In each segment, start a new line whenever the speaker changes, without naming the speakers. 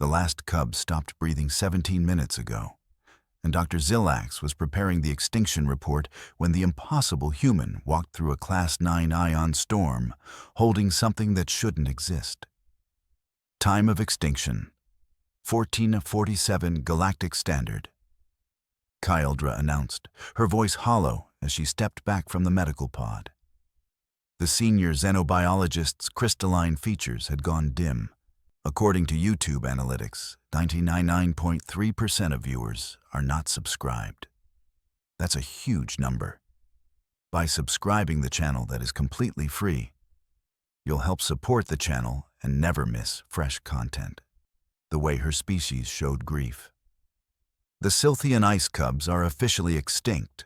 The last cub stopped breathing 17 minutes ago, and Dr. Zillax was preparing the extinction report when the impossible human walked through a Class 9 ion storm, holding something that shouldn't exist. Time of extinction: 1447 Galactic Standard. Kyldra announced, her voice hollow as she stepped back from the medical pod. The senior xenobiologist's crystalline features had gone dim. According to YouTube analytics, 99.3% of viewers are not subscribed. That's a huge number. By subscribing the channel that is completely free, you'll help support the channel and never miss fresh content. The way her species showed grief. The Silthian ice cubs are officially extinct.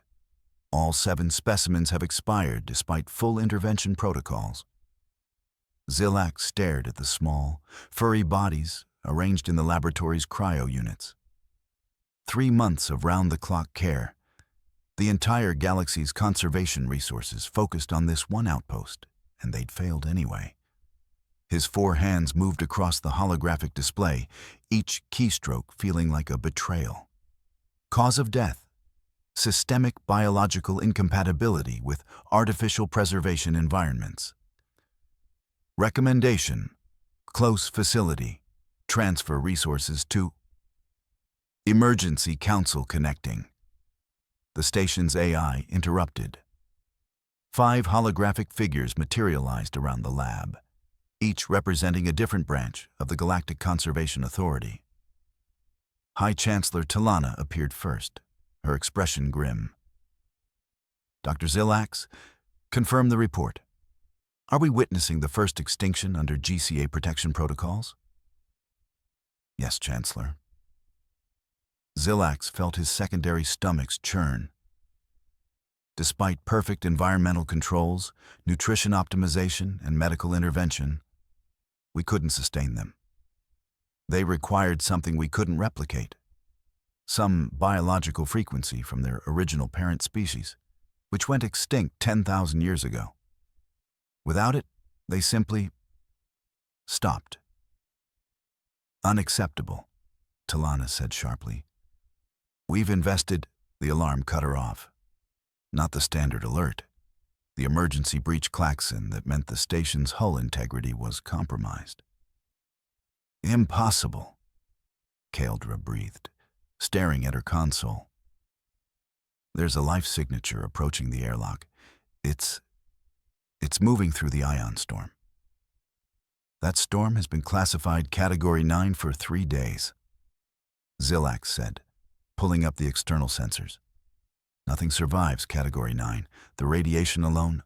All 7 specimens have expired despite full intervention protocols. Zillax stared at the small, furry bodies arranged in the laboratory's cryo units. 3 months of round-the-clock care. The entire galaxy's conservation resources focused on this one outpost, and they'd failed anyway. His 4 hands moved across the holographic display, each keystroke feeling like a betrayal. Cause of death: systemic biological incompatibility with artificial preservation environments. Recommendation: close facility. Transfer resources to Emergency Council connecting. The station's AI interrupted. 5 holographic figures materialized around the lab, each representing a different branch of the Galactic Conservation Authority. High Chancellor Talana appeared first, her expression grim. Dr. Zillax, confirm the report. Are we witnessing the first extinction under GCA protection protocols? Yes, Chancellor. Zillax felt his secondary stomachs churn. Despite perfect environmental controls, nutrition optimization, and medical intervention, we couldn't sustain them. They required something we couldn't replicate, some biological frequency from their original parent species, which went extinct 10,000 years ago. Without it, they simply stopped. Unacceptable, Talana said sharply. We've invested. The alarm cut her off. Not the standard alert. The emergency breach klaxon that meant the station's hull integrity was compromised. Impossible, Kyldra breathed, staring at her console. There's a life signature approaching the airlock. It's moving through the ion storm. That storm has been classified Category 9 for 3 days, Zillax said, pulling up the external sensors. Nothing survives Category 9. The radiation alone.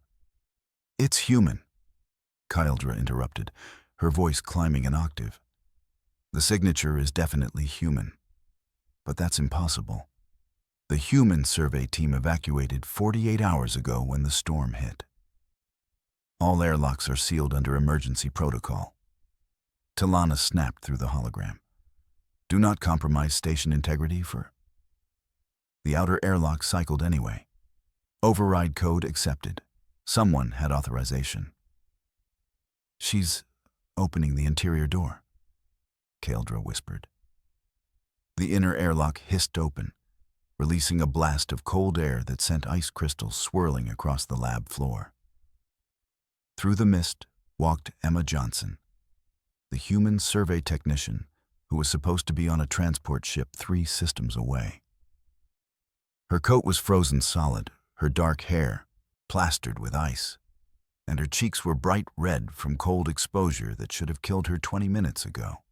It's human, Kyldra interrupted, her voice climbing an octave. The signature is definitely human, but that's impossible. The human survey team evacuated 48 hours ago when the storm hit. All airlocks are sealed under emergency protocol. Talana snapped through the hologram. Do not compromise station integrity for... The outer airlock cycled anyway. Override code accepted. Someone had authorization. She's opening the interior door, Kyldra whispered. The inner airlock hissed open, releasing a blast of cold air that sent ice crystals swirling across the lab floor. Through the mist walked Emma Johnson, the human survey technician who was supposed to be on a transport ship 3 systems away. Her coat was frozen solid, her dark hair plastered with ice, and her cheeks were bright red from cold exposure that should have killed her 20 minutes ago.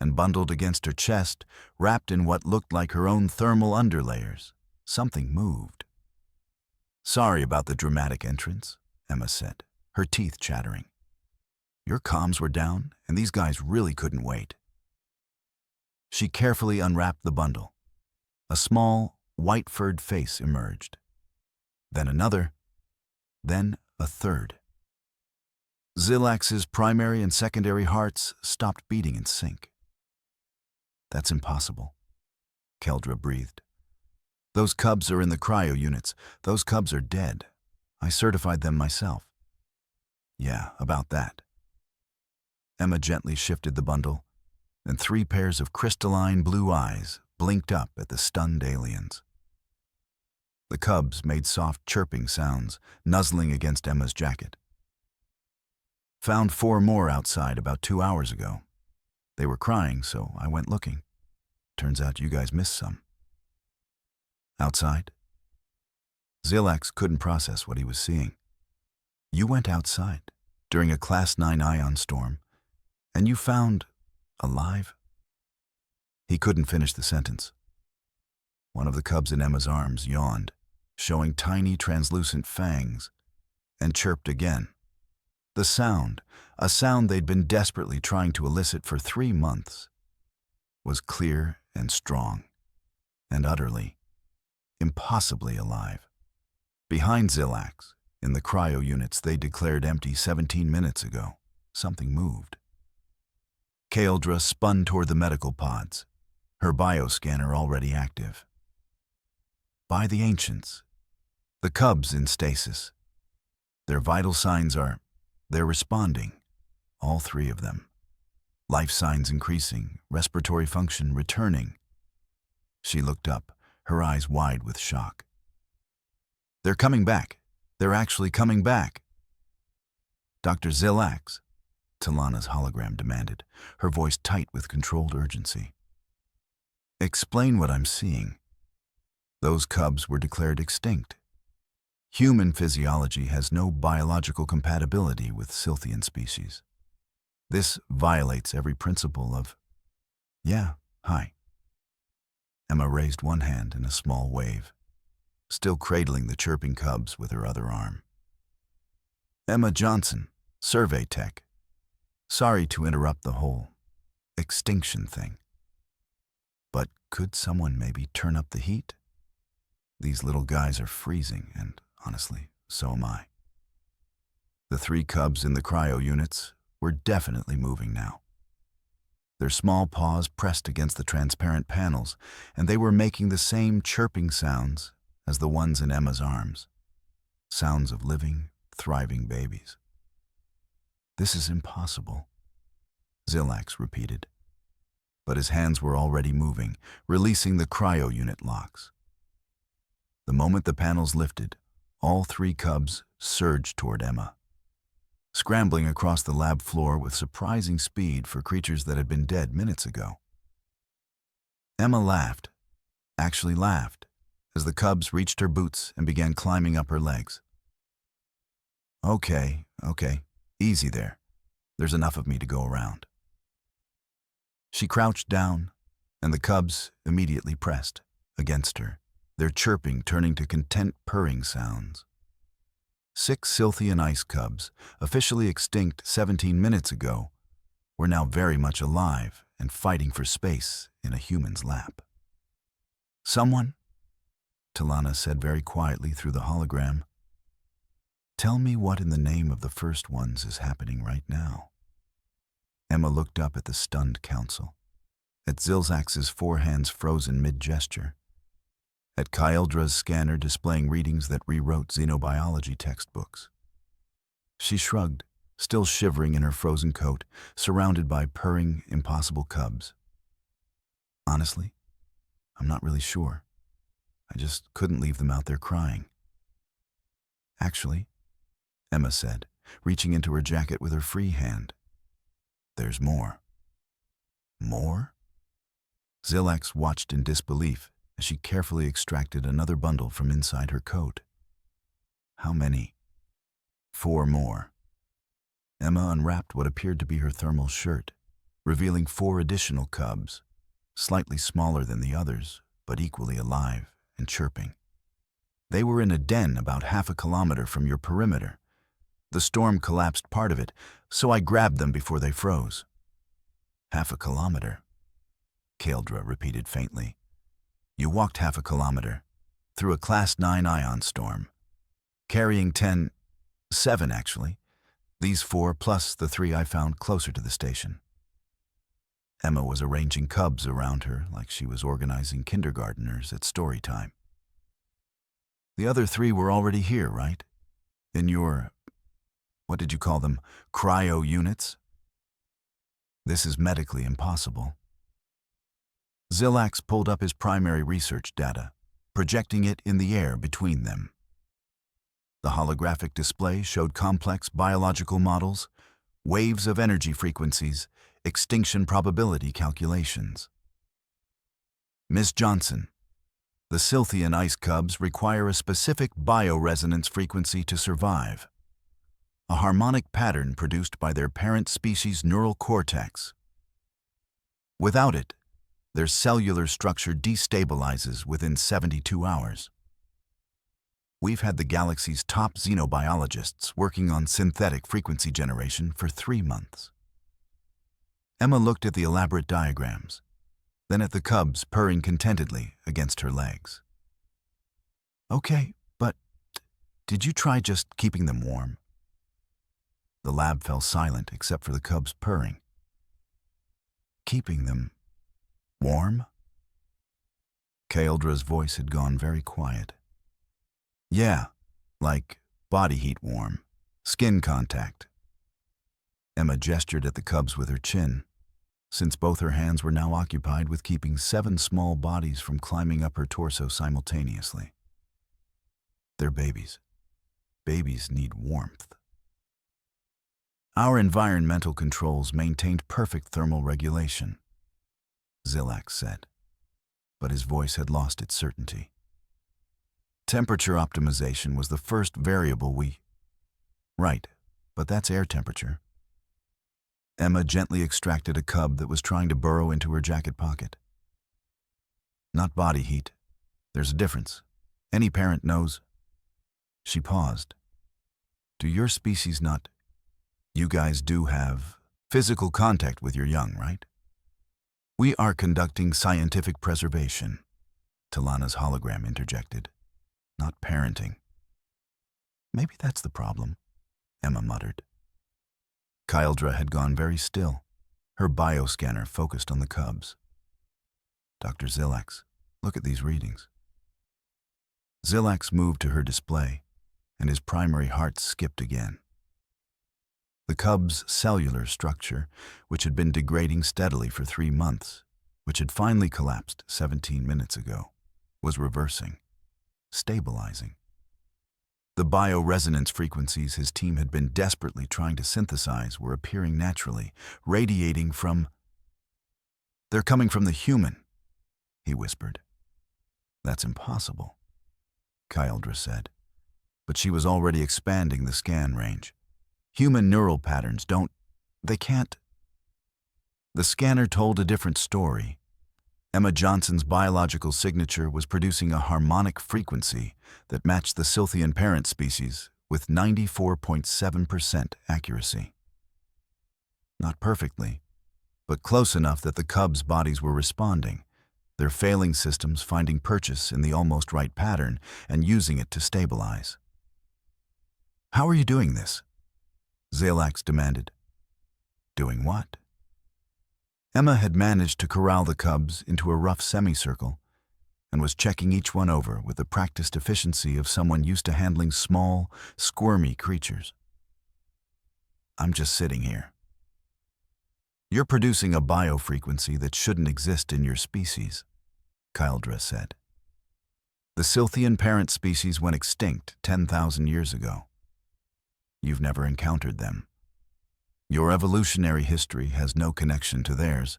And bundled against her chest, wrapped in what looked like her own thermal underlayers, something moved. Sorry about the dramatic entrance, Emma said, her teeth chattering. Your comms were down, and these guys really couldn't wait. She carefully unwrapped the bundle. A small, white-furred face emerged. Then another, then a third. Zillax's primary and secondary hearts stopped beating in sync. That's impossible, Kyldra breathed. Those cubs are in the cryo units. Those cubs are dead. I certified them myself. Yeah, about that. Emma gently shifted the bundle. and 3 pairs of crystalline blue eyes blinked up at the stunned aliens. The cubs made soft chirping sounds, nuzzling against Emma's jacket. "Found 4 more outside about 2 hours ago. They were crying, so I went looking. Turns out you guys missed some." "Outside?" Zilax couldn't process what he was seeing. "You went outside during a Class 9 ion storm, and you found alive?" He couldn't finish the sentence. One of the cubs in Emma's arms yawned, showing tiny translucent fangs, and chirped again. The sound, a sound they'd been desperately trying to elicit for 3 months, was clear and strong, and utterly, impossibly alive. Behind Zilax, in the cryo units they declared empty 17 minutes ago, something moved. Kaeldra spun toward the medical pods, her bioscanner already active. By the ancients, the cubs in stasis. Their vital signs they're responding, all 3 of them. Life signs increasing, respiratory function returning. She looked up, her eyes wide with shock. "They're coming back. They're actually coming back." "Dr. Zilax," Talana's hologram demanded, her voice tight with controlled urgency. "Explain what I'm seeing." Those cubs were declared extinct. Human physiology has no biological compatibility with Scythian species. This violates every principle of... "Yeah, hi." Emma raised one hand in a small wave, still cradling the chirping cubs with her other arm. "Emma Johnson, survey tech. Sorry to interrupt the whole extinction thing. But could someone maybe turn up the heat? These little guys are freezing, and honestly, so am I." The 3 cubs in the cryo units were definitely moving now. Their small paws pressed against the transparent panels, and they were making the same chirping sounds as the ones in Emma's arms. Sounds of living, thriving babies. "This is impossible," Zilax repeated. But his hands were already moving, releasing the cryo unit locks. The moment the panels lifted, all 3 cubs surged toward Emma, scrambling across the lab floor with surprising speed for creatures that had been dead minutes ago. Emma laughed, actually laughed, as the cubs reached her boots and began climbing up her legs. Okay, easy there. There's enough of me to go around." She crouched down, and the cubs immediately pressed against her, their chirping turning to content purring sounds. 6 Scythian ice cubs, officially extinct 17 minutes ago, were now very much alive and fighting for space in a human's lap. "Someone," Talana said very quietly through the hologram, "tell me what in the name of the first ones is happening right now." Emma looked up at the stunned council, at Zilax's 4 hands frozen mid-gesture, at Kaeldra's scanner displaying readings that rewrote xenobiology textbooks. She shrugged, still shivering in her frozen coat, surrounded by purring, impossible cubs. "Honestly, I'm not really sure. I just couldn't leave them out there crying." "Actually," Emma said, reaching into her jacket with her free hand, "there's more." "More?" Zilax watched in disbelief as she carefully extracted another bundle from inside her coat. "How many?" "4 more." Emma unwrapped what appeared to be her thermal shirt, revealing 4 additional cubs, slightly smaller than the others, but equally alive and chirping. "They were in a den about 1/2 kilometer from your perimeter. The storm collapsed part of it, so I grabbed them before they froze." 1/2 kilometer," Kaeldra repeated faintly. "You walked 1/2 kilometer, through a Class 9 ion storm, carrying 7 actually, these 4 plus the 3 I found closer to the station." Emma was arranging cubs around her like she was organizing kindergarteners at story time. "The other 3 were already here, right? In your, what did you call them, cryo units?" "This is medically impossible," Zilax pulled up his primary research data, projecting it in the air between them. The holographic display showed complex biological models, waves of energy frequencies, extinction probability calculations. Miss Johnson, the Scythian ice cubs require a specific bioresonance frequency to survive, a harmonic pattern produced by their parent species' neural cortex. Without it, their cellular structure destabilizes within 72 hours. We've had the galaxy's top xenobiologists working on synthetic frequency generation for 3 months. Emma looked at the elaborate diagrams, then at the cubs purring contentedly against her legs. Okay, but did you try just keeping them warm? The lab fell silent except for the cubs purring. Keeping them warm? Kaeldra's voice had gone very quiet. Yeah, like body heat warm, skin contact. Emma gestured at the cubs with her chin, since both her hands were now occupied with keeping 7 small bodies from climbing up her torso simultaneously. They're babies. Babies need warmth. Our environmental controls maintained perfect thermal regulation, Zilax said, but his voice had lost its certainty. Temperature optimization was the first variable we... Right, but that's air temperature. Emma gently extracted a cub that was trying to burrow into her jacket pocket. Not body heat. There's a difference. Any parent knows. She paused. Do your species not... You guys do have physical contact with your young, right? We are conducting scientific preservation, Talana's hologram interjected. Not parenting. Maybe that's the problem, Emma muttered. Kaeldra had gone very still, her bioscanner focused on the cubs. Dr. Zilax, look at these readings. Zilax moved to her display, and his primary heart skipped again. The cub's cellular structure, which had been degrading steadily for 3 months, which had finally collapsed 17 minutes ago, was reversing, stabilizing. The bioresonance frequencies his team had been desperately trying to synthesize were appearing naturally, radiating from... They're coming from the human, he whispered. That's impossible, Kaeldra said, but she was already expanding the scan range. Human neural patterns they can't... The scanner told a different story. Emma Johnson's biological signature was producing a harmonic frequency that matched the Scythian parent species with 94.7% accuracy. Not perfectly, but close enough that the cubs' bodies were responding, their failing systems finding purchase in the almost right pattern and using it to stabilize. How are you doing this? Zilax demanded. Doing what? Emma had managed to corral the cubs into a rough semicircle and was checking each one over with the practiced efficiency of someone used to handling small, squirmy creatures. I'm just sitting here. You're producing a biofrequency that shouldn't exist in your species, Kaeldra said. The Scythian parent species went extinct 10,000 years ago. You've never encountered them. Your evolutionary history has no connection to theirs.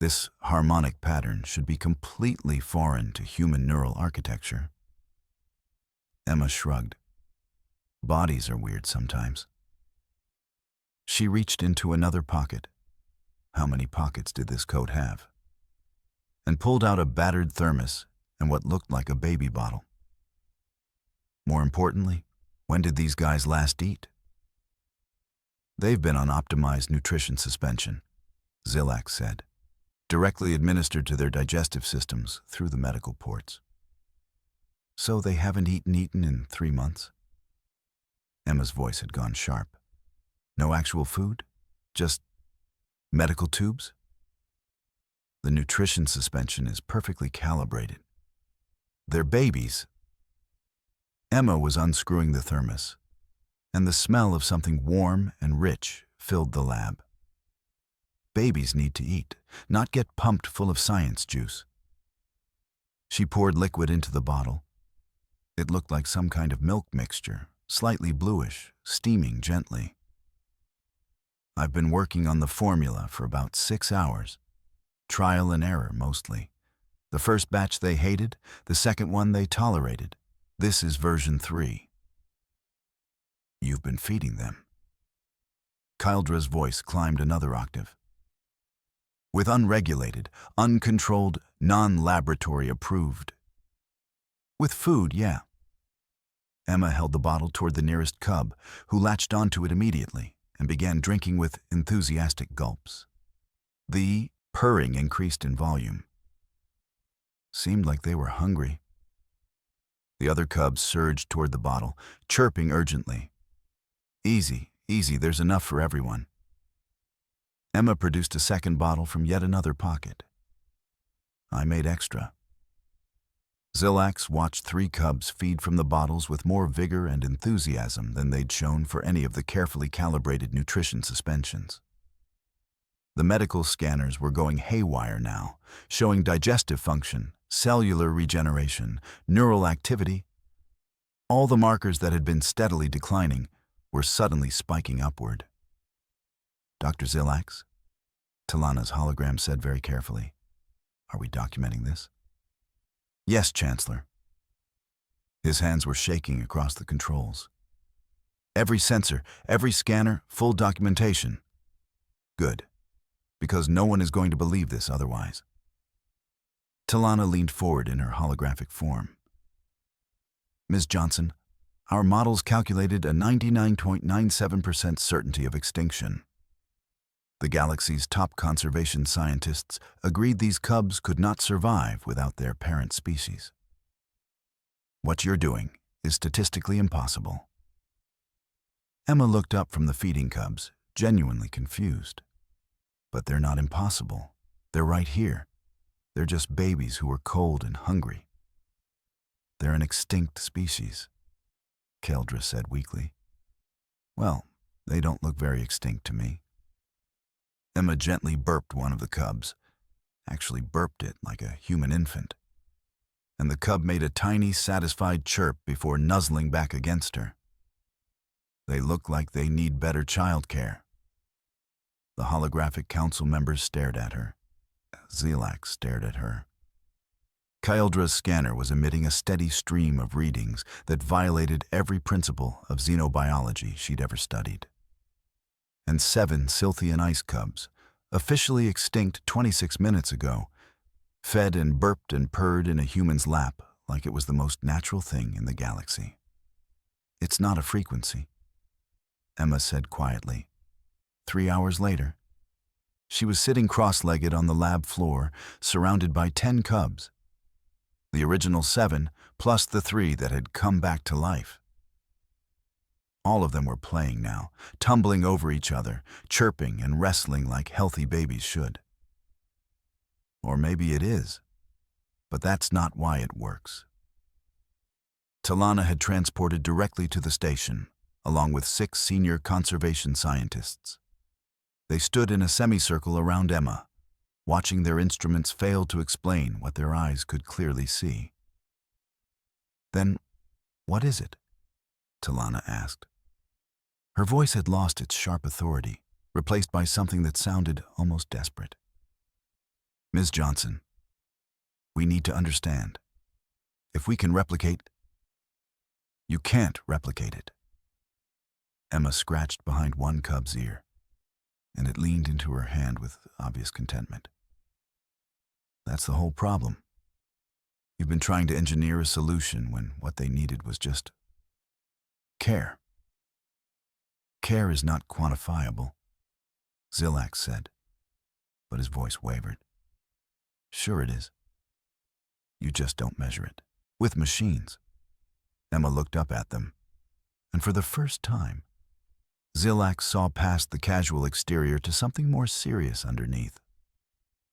This harmonic pattern should be completely foreign to human neural architecture. Emma shrugged. Bodies are weird sometimes. She reached into another pocket. How many pockets did this coat have? And pulled out a battered thermos and what looked like a baby bottle. More importantly, when did these guys last eat? They've been on optimized nutrition suspension, Zilax said, directly administered to their digestive systems through the medical ports. So they haven't eaten in 3 months? Emma's voice had gone sharp. No actual food? Just medical tubes? The nutrition suspension is perfectly calibrated. They're babies. Emma was unscrewing the thermos, and the smell of something warm and rich filled the lab. Babies need to eat, not get pumped full of science juice. She poured liquid into the bottle. It looked like some kind of milk mixture, slightly bluish, steaming gently. I've been working on the formula for about 6 hours. Trial and error, mostly. The first batch they hated, the second one they tolerated. This is version 3. You've been feeding them. Kyledra's voice climbed another octave. With unregulated, uncontrolled, non-laboratory approved. With food, yeah. Emma held the bottle toward the nearest cub, who latched onto it immediately and began drinking with enthusiastic gulps. The purring increased in volume. Seemed like they were hungry. The other cubs surged toward the bottle, chirping urgently. Easy, easy, there's enough for everyone. Emma produced a second bottle from yet another pocket. I made extra. Zilax watched 3 cubs feed from the bottles with more vigor and enthusiasm than they'd shown for any of the carefully calibrated nutrition suspensions. The medical scanners were going haywire now, showing digestive function, cellular regeneration, neural activity. All the markers that had been steadily declining were suddenly spiking upward. Dr. Zilax, Talana's hologram said very carefully, "Are we documenting this?" "Yes, Chancellor." His hands were shaking across the controls. "Every sensor, every scanner, full documentation." "Good, because no one is going to believe this otherwise." Talana leaned forward in her holographic form. "Ms. Johnson, our models calculated a 99.97% certainty of extinction. The galaxy's top conservation scientists agreed these cubs could not survive without their parent species. What you're doing is statistically impossible." Emma looked up from the feeding cubs, genuinely confused. "But they're not impossible. They're right here. They're just babies who are cold and hungry." "They're an extinct species," Keldra said weakly. "Well, they don't look very extinct to me." Emma gently burped one of the cubs, actually burped it like a human infant, and the cub made a tiny, satisfied chirp before nuzzling back against her. "They look like they need better childcare." The holographic council members stared at her. Zilax stared at her. Kyeldra's scanner was emitting a steady stream of readings that violated every principle of xenobiology she'd ever studied. And 7 Silthian ice cubs, officially extinct 26 minutes ago, fed and burped and purred in a human's lap like it was the most natural thing in the galaxy. "It's not a frequency," Emma said quietly. 3 hours later, she was sitting cross-legged on the lab floor, surrounded by 10 cubs. The original 7, plus the 3 that had come back to life. All of them were playing now, tumbling over each other, chirping and wrestling like healthy babies should. Or maybe it is, but that's not why it works. Talana had transported directly to the station, along with 6 senior conservation scientists. They stood in a semicircle around Emma, watching their instruments fail to explain what their eyes could clearly see. "Then, what is it?" Talana asked. Her voice had lost its sharp authority, replaced by something that sounded almost desperate. "Ms. Johnson, we need to understand. If we can replicate..." "You can't replicate it." Emma scratched behind one cub's ear, and it leaned into her hand with obvious contentment. "That's the whole problem. You've been trying to engineer a solution when what they needed was just care. Care is not quantifiable," Zilax said, but his voice wavered. "Sure it is. You just don't measure it. With machines." Emma looked up at them, and for the first time, Zilax saw past the casual exterior to something more serious underneath.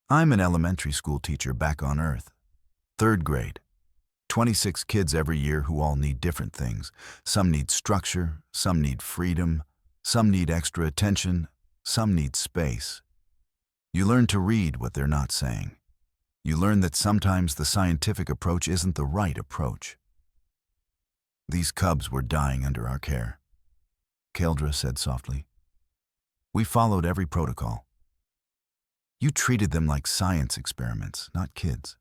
"I'm an elementary school teacher back on Earth. 3rd grade. 26 kids every year who all need different things. Some need structure, some need freedom, some need extra attention, some need space. You learn to read what they're not saying. You learn that sometimes the scientific approach isn't the right approach. These cubs were dying under our care, Keldra said softly. We followed every protocol. You treated them like science experiments, not kids.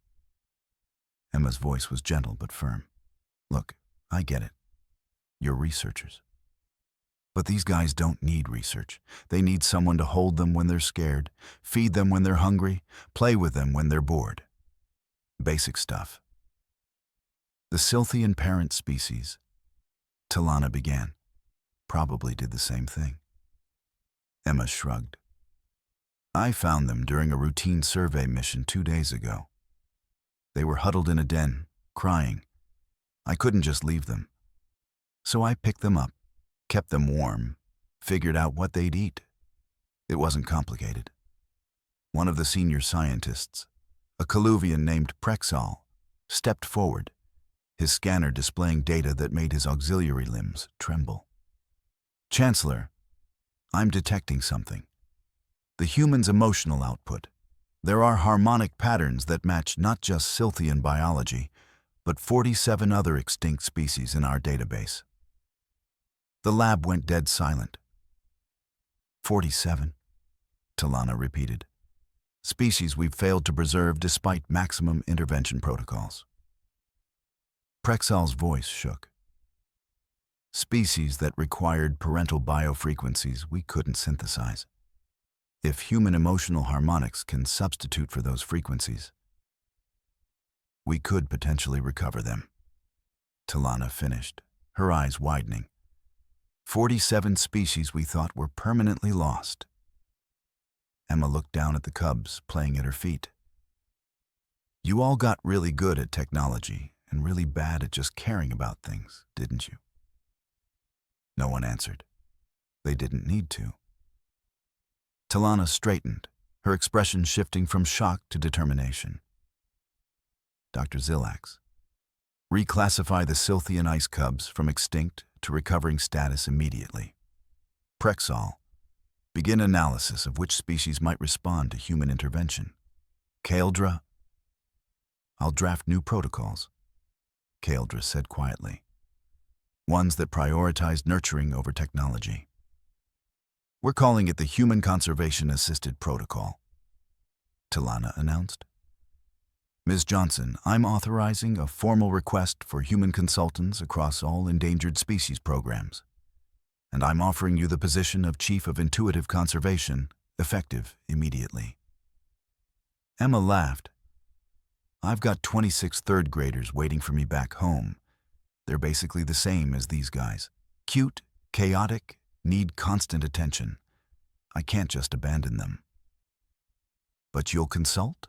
Emma's voice was gentle but firm. Look, I get it. You're researchers. But these guys don't need research. They need someone to hold them when they're scared, feed them when they're hungry, play with them when they're bored. Basic stuff. The Scythian parent species, Talana began, probably did the same thing. Emma shrugged. I found them during a routine survey mission 2 days ago. They were huddled in a den, crying. I couldn't just leave them. So I picked them up, kept them warm, figured out what they'd eat. It wasn't complicated. One of the senior scientists, a Coluvian named Prexal, stepped forward, his scanner displaying data that made his auxiliary limbs tremble. Chancellor, I'm detecting something. The human's emotional output. There are harmonic patterns that match not just Scythian biology, but 47 other extinct species in our database. The lab went dead silent. 47, Talana repeated. Species we've failed to preserve despite maximum intervention protocols. Prexal's voice shook. Species that required parental biofrequencies we couldn't synthesize. If human emotional harmonics can substitute for those frequencies, we could potentially recover them. Talana finished, her eyes widening. 47 species we thought were permanently lost. Emma looked down at the cubs playing at her feet. You all got really good at technology and really bad at just caring about things, didn't you? No one answered. They didn't need to. Talana straightened, her expression shifting from shock to determination. Dr. Zilax, reclassify the Scythian ice cubs from extinct to recovering status immediately. Prexal, begin analysis of which species might respond to human intervention. Keldra, I'll draft new protocols, Keldra said quietly. Ones that prioritize nurturing over technology. We're calling it the Human Conservation Assisted Protocol, Talana announced. Ms. Johnson, I'm authorizing a formal request for human consultants across all endangered species programs, and I'm offering you the position of Chief of Intuitive Conservation, effective immediately. Emma laughed. I've got 26 third graders waiting for me back home. They're basically the same as these guys. Cute, chaotic, need constant attention. I can't just abandon them. But you'll consult?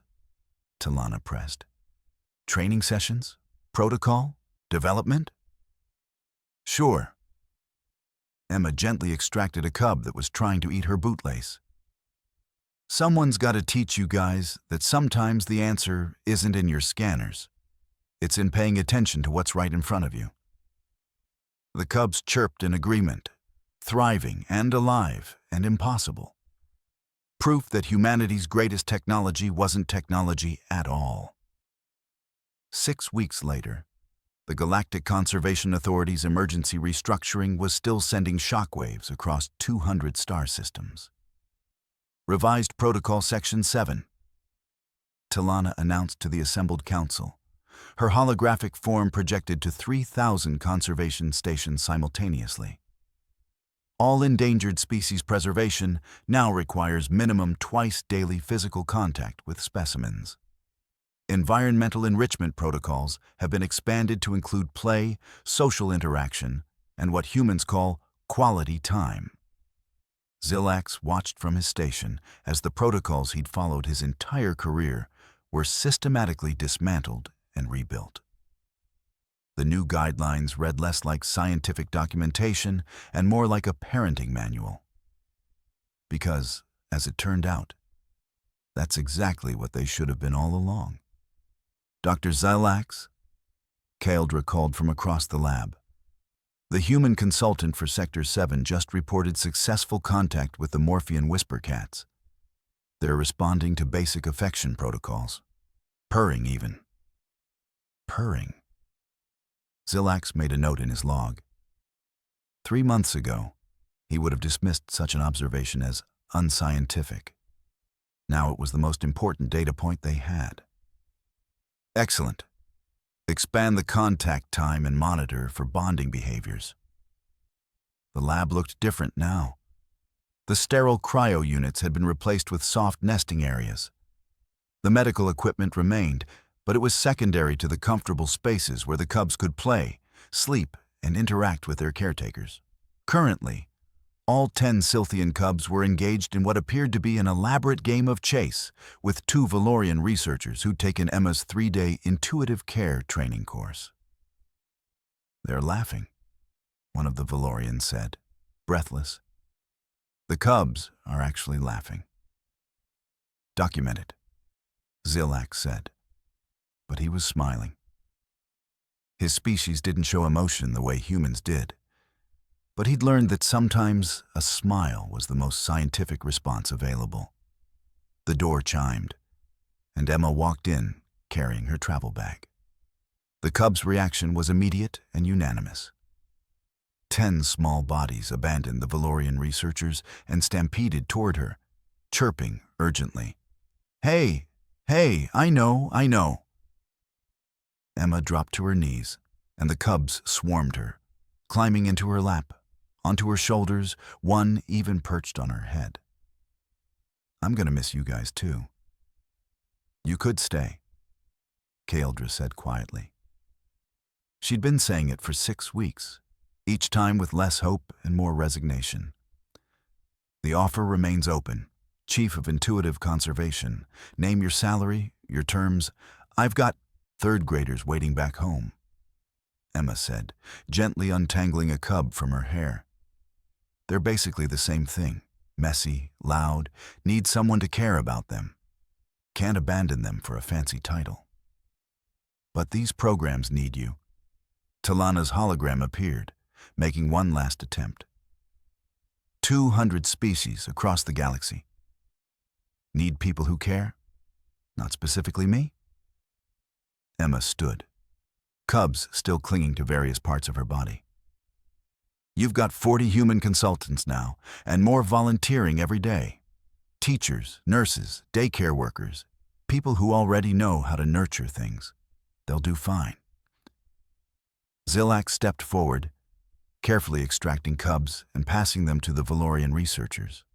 Talana pressed. Training sessions? Protocol? Development? Sure. Emma gently extracted a cub that was trying to eat her bootlace. Someone's got to teach you guys that sometimes the answer isn't in your scanners. It's in paying attention to what's right in front of you. The cubs chirped in agreement, thriving and alive and impossible. Proof that humanity's greatest technology wasn't technology at all. 6 weeks later, the Galactic Conservation Authority's emergency restructuring was still sending shockwaves across 200 star systems. Revised Protocol Section 7, Talana announced to the assembled council, her holographic form projected to 3,000 conservation stations simultaneously. All endangered species preservation now requires minimum twice-daily physical contact with specimens. Environmental enrichment protocols have been expanded to include play, social interaction, and what humans call quality time. Zilax watched from his station as the protocols he'd followed his entire career were systematically dismantled and rebuilt. The new guidelines read less like scientific documentation and more like a parenting manual. Because, as it turned out, that's exactly what they should have been all along. Dr. Zilax, Keldra called from across the lab. The human consultant for Sector 7 just reported successful contact with the Morphean whisper cats. They're responding to basic affection protocols. Purring even. Purring. Zilax made a note in his log. 3 months ago, he would have dismissed such an observation as unscientific. Now it was the most important data point they had. Excellent. Expand the contact time and monitor for bonding behaviors. The lab looked different now. The sterile cryo units had been replaced with soft nesting areas. The medical equipment remained, but it was secondary to the comfortable spaces where the cubs could play, sleep, and interact with their caretakers. Currently, all 10 Scythian cubs were engaged in what appeared to be an elaborate game of chase with 2 Valorian researchers who'd taken Emma's 3-day intuitive care training course. "They're laughing," one of the Valorians said, breathless. "The cubs are actually laughing." "Documented," Zilax said, but he was smiling. His species didn't show emotion the way humans did, but he'd learned that sometimes a smile was the most scientific response available. The door chimed, and Emma walked in, carrying her travel bag. The cubs' reaction was immediate and unanimous. 10 small bodies abandoned the Valorian researchers and stampeded toward her, chirping urgently. "Hey, hey, I know. Emma dropped to her knees, and the cubs swarmed her, climbing into her lap, onto her shoulders, one even perched on her head. "I'm gonna miss you guys too." "You could stay," Kaeldra said quietly. She'd been saying it for 6 weeks, each time with less hope and more resignation. "The offer remains open. Chief of Intuitive Conservation. Name your salary, your terms. I've got 3rd graders waiting back home," Emma said, gently untangling a cub from her hair. "They're basically the same thing. Messy, loud, need someone to care about them. Can't abandon them for a fancy title. But these programs need you." Talana's hologram appeared, making one last attempt. 200 species across the galaxy. Need people who care? Not specifically me? Emma stood, cubs still clinging to various parts of her body. "You've got 40 human consultants now, and more volunteering every day. Teachers, nurses, daycare workers, people who already know how to nurture things. They'll do fine." Zilax stepped forward, carefully extracting cubs and passing them to the Valorian researchers.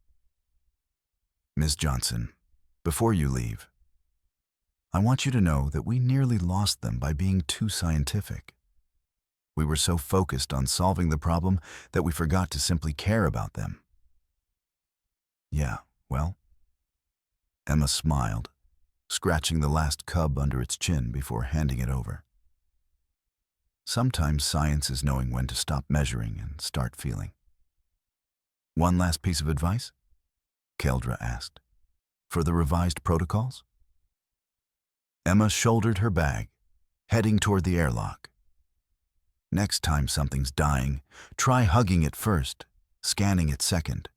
"Ms. Johnson, before you leave, I want you to know that we nearly lost them by being too scientific. We were so focused on solving the problem that we forgot to simply care about them." "Yeah, well," Emma smiled, scratching the last cub under its chin before handing it over. "Sometimes science is knowing when to stop measuring and start feeling." "One last piece of advice?" Kaeldra asked. "For the revised protocols?" Emma shouldered her bag, heading toward the airlock. "Next time something's dying, try hugging it first, scanning it second.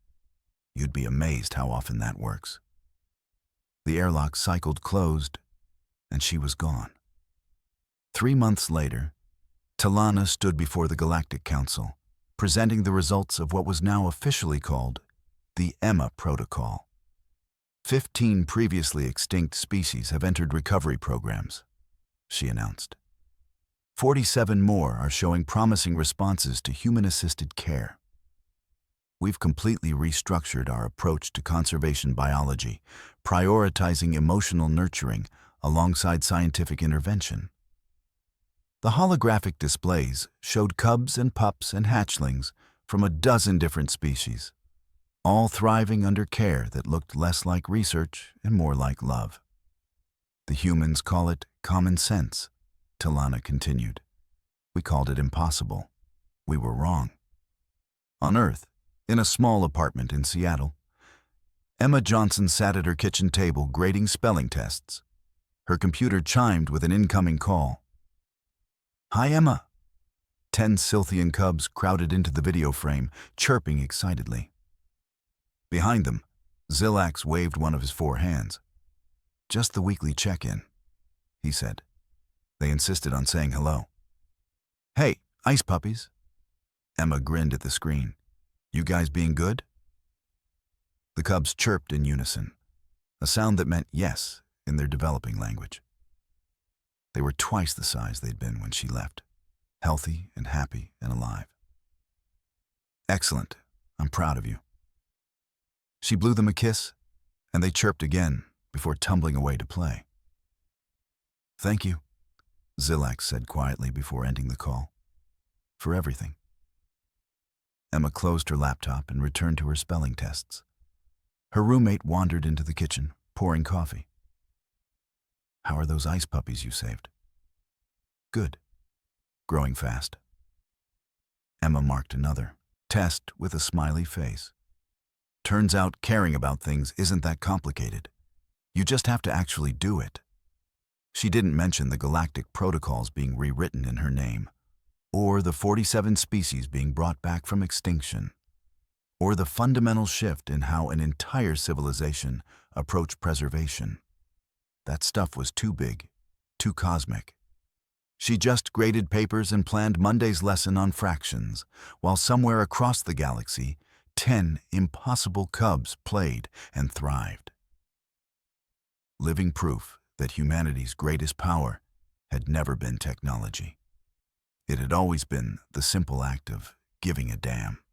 You'd be amazed how often that works." The airlock cycled closed, and she was gone. 3 months later, Talana stood before the Galactic Council, presenting the results of what was now officially called the Emma Protocol. 15 previously extinct species have entered recovery programs, she announced. 47 more are showing promising responses to human-assisted care. We've completely restructured our approach to conservation biology, prioritizing emotional nurturing alongside scientific intervention. The holographic displays showed cubs and pups and hatchlings from a dozen different species, all thriving under care that looked less like research and more like love. "The humans call it common sense," Talana continued. "We called it impossible. We were wrong." On Earth, in a small apartment in Seattle, Emma Johnson sat at her kitchen table grading spelling tests. Her computer chimed with an incoming call. "Hi, Emma." 10 Scythian cubs crowded into the video frame, chirping excitedly. Behind them, Zillax waved one of his 4 hands. "Just the weekly check-in," he said. They insisted on saying hello. "Hey, ice puppies." Emma grinned at the screen. "You guys being good?" The cubs chirped in unison, a sound that meant yes in their developing language. They were twice the size they'd been when she left, healthy and happy and alive. "Excellent. I'm proud of you." She blew them a kiss, and they chirped again before tumbling away to play. "Thank you," Zillax said quietly before ending the call. "For everything." Emma closed her laptop and returned to her spelling tests. Her roommate wandered into the kitchen, pouring coffee. "How are those ice puppies you saved?" "Good. Growing fast." Emma marked another test with a smiley face. Turns out caring about things isn't that complicated. You just have to actually do it. She didn't mention the galactic protocols being rewritten in her name, or the 47 species being brought back from extinction, or the fundamental shift in how an entire civilization approached preservation. That stuff was too big, too cosmic. She just graded papers and planned Monday's lesson on fractions, while somewhere across the galaxy, 10 impossible cubs played and thrived. Living proof that humanity's greatest power had never been technology. It had always been the simple act of giving a damn.